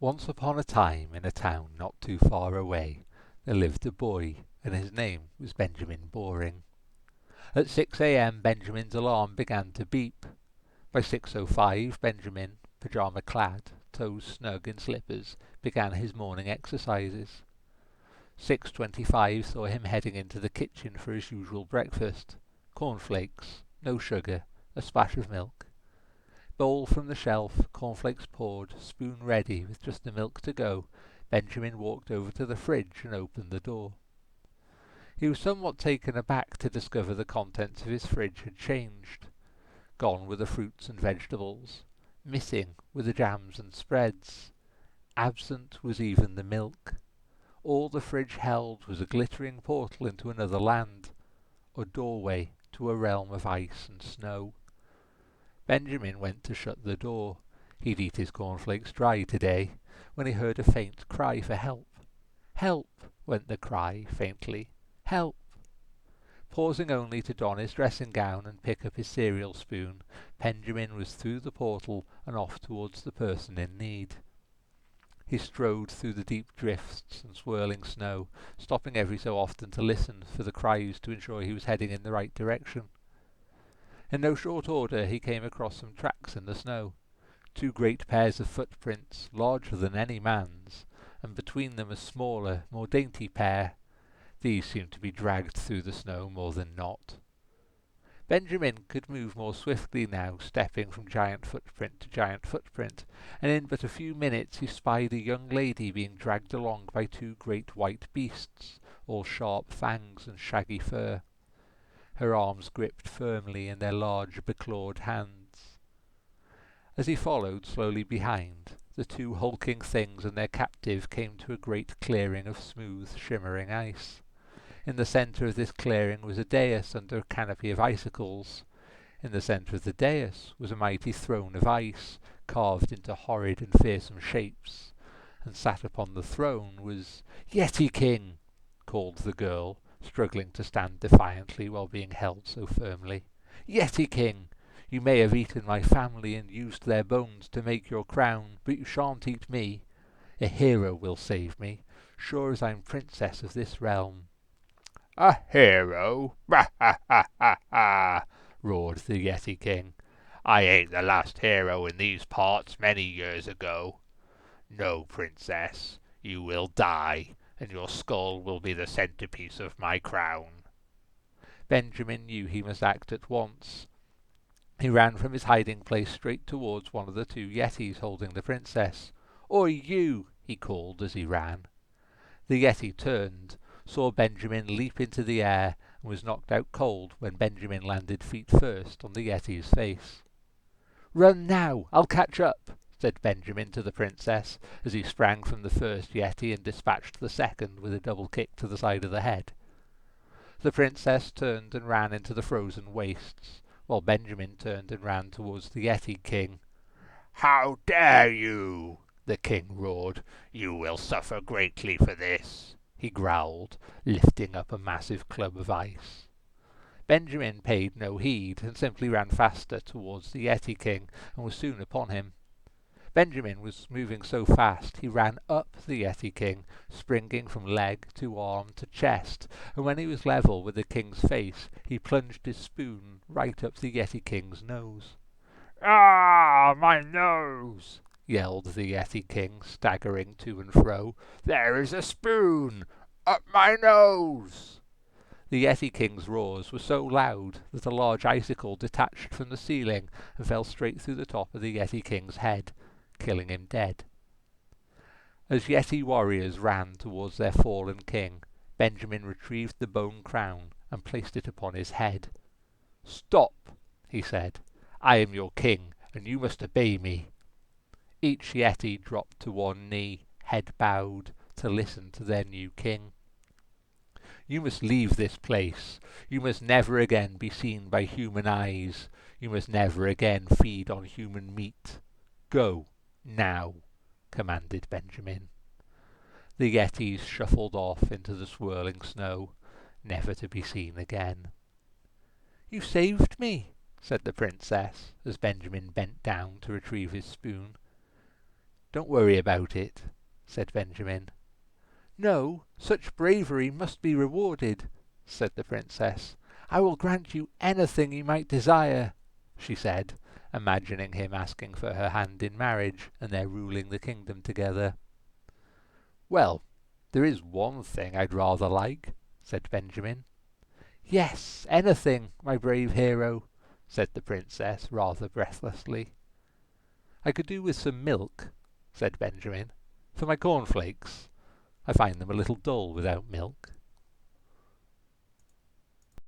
Once upon a time, in a town not too far away, there lived a boy, and his name was Benjamin Boring. At 6 a.m. Benjamin's alarm began to beep. By 6:05 Benjamin, pyjama-clad, toes snug in slippers, began his morning exercises. 6:25 saw him heading into the kitchen for his usual breakfast. Cornflakes, no sugar, a splash of milk. Bowl from the shelf, cornflakes poured, spoon ready, with just the milk to go, Benjamin walked over to the fridge and opened the door. He was somewhat taken aback to discover the contents of his fridge had changed. Gone were the fruits and vegetables. Missing were the jams and spreads. Absent was even the milk. All the fridge held was a glittering portal into another land, a doorway to a realm of ice and snow. Benjamin went to shut the door. He'd eat his cornflakes dry today, when he heard a faint cry for help. "Help!" went the cry, faintly. "Help!" Pausing only to don his dressing gown and pick up his cereal spoon, Benjamin was through the portal and off towards the person in need. He strode through the deep drifts and swirling snow, stopping every so often to listen for the cries to ensure he was heading in the right direction. In no short order he came across some tracks in the snow, 2 great pairs of footprints, larger than any man's, and between them a smaller, more dainty pair. These seemed to be dragged through the snow more than not. Benjamin could move more swiftly now, stepping from giant footprint to giant footprint, and in but a few minutes he spied a young lady being dragged along by 2 great white beasts, all sharp fangs and shaggy fur. Her arms gripped firmly in their large, beclawed hands. As he followed slowly behind, the 2 hulking things and their captive came to a great clearing of smooth, shimmering ice. In the centre of this clearing was a dais under a canopy of icicles. In the centre of the dais was a mighty throne of ice, carved into horrid and fearsome shapes, and sat upon the throne was "Yeti King!" called the girl, struggling to stand defiantly while being held so firmly. "Yeti King! You may have eaten my family and used their bones to make your crown, but you shan't eat me. A hero will save me, sure as I'm princess of this realm." "A hero? Ha ha ha ha ha!" roared the Yeti King. "I ain't the last hero in these parts many years ago. No, princess, you will die, and your skull will be the centerpiece of my crown." Benjamin knew he must act at once. He ran from his hiding place straight towards one of the 2 Yetis holding the princess. "Oi, you!" he called as he ran. The Yeti turned, saw Benjamin leap into the air, and was knocked out cold when Benjamin landed feet first on the Yeti's face. "Run now! I'll catch up!" said Benjamin to the princess, as he sprang from the first Yeti and dispatched the second with a double kick to the side of the head. The princess turned and ran into the frozen wastes, while Benjamin turned and ran towards the Yeti King. "How dare you!" the king roared. "You will suffer greatly for this," he growled, lifting up a massive club of ice. Benjamin paid no heed, and simply ran faster towards the Yeti King, and was soon upon him. Benjamin was moving so fast he ran up the Yeti King, springing from leg to arm to chest, and when he was level with the king's face, he plunged his spoon right up the Yeti King's nose. "Ah, my nose!" yelled the Yeti King, staggering to and fro. "There is a spoon! Up my nose!" The Yeti King's roars were so loud that a large icicle detached from the ceiling and fell straight through the top of the Yeti King's head, killing him dead. As Yeti warriors ran towards their fallen king, Benjamin retrieved the bone crown and placed it upon his head. "Stop!" he said. "I am your king, and you must obey me." Each Yeti dropped to one knee, head bowed, to listen to their new king. "You must leave this place. You must never again be seen by human eyes. You must never again feed on human meat. Go, now," commanded Benjamin. The Yetis shuffled off into the swirling snow, never to be seen again. "You saved me," said the princess, as Benjamin bent down to retrieve his spoon. Don't worry about it, said Benjamin. No, such bravery must be rewarded, said the princess. I will grant you anything you might desire, she said, imagining him asking for her hand in marriage, and their ruling the kingdom together. Well, there is one thing I'd rather like, said Benjamin. Yes, anything, my brave hero, said the princess, rather breathlessly. I could do with some milk, said Benjamin, for my cornflakes. I find them a little dull without milk.